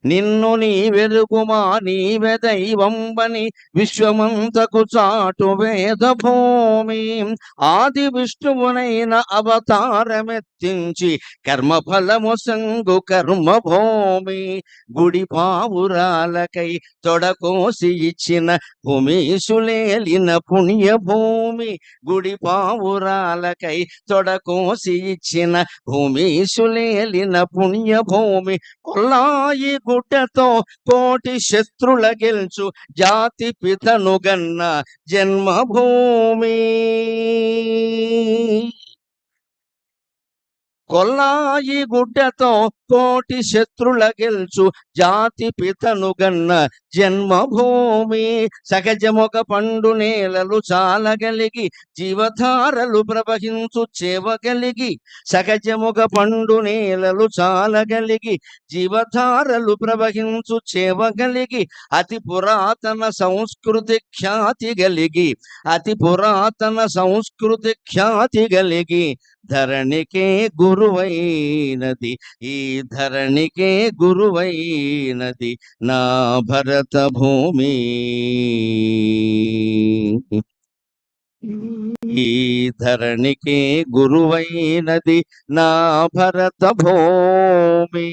నిన్ను నీ వెలుగుమా నీవే దైవంబని విశ్వమంతకు చాటు వేద భూమి ఆది విష్ణువునైన అవతారమెత్తించి కర్మఫలము సంగు కర్మభూమి గుడి పావురాలకై తొడకోసి ఇచ్చిన భూమీశులేలిన పుణ్యభూమి గుడి పావురాలకై తొడకోసి ఇచ్చిన భూమీశులేలిన పుణ్యభూమి కొల్లాయి గుడ్డతో కోటి శత్రుల గెల్చు జాతి పితను గన్న జన్మభూమి కొల్లాయి గుడ్డతో కోటి శత్రుల గెల్చు జాతి పితను గన్న జన్మభూమి సహజమొక పండు నేలలు చాలగలిగి జీవధారలు ప్రవహించు చేవగలిగి సహజముగ పండు నేలలు చాలగలిగి జీవధారలు ప్రవహించు చేవగలిగి అతి పురాతన సంస్కృతి ఖ్యాతి గలిగి అతి పురాతన సంస్కృతి ఖ్యాతి గలిగి ధరణికే గురువైనది ఈ ధరణికే గురువైనది నా భరత భూమి ఈ ధరణికే గురువైనది నా భరత భూమి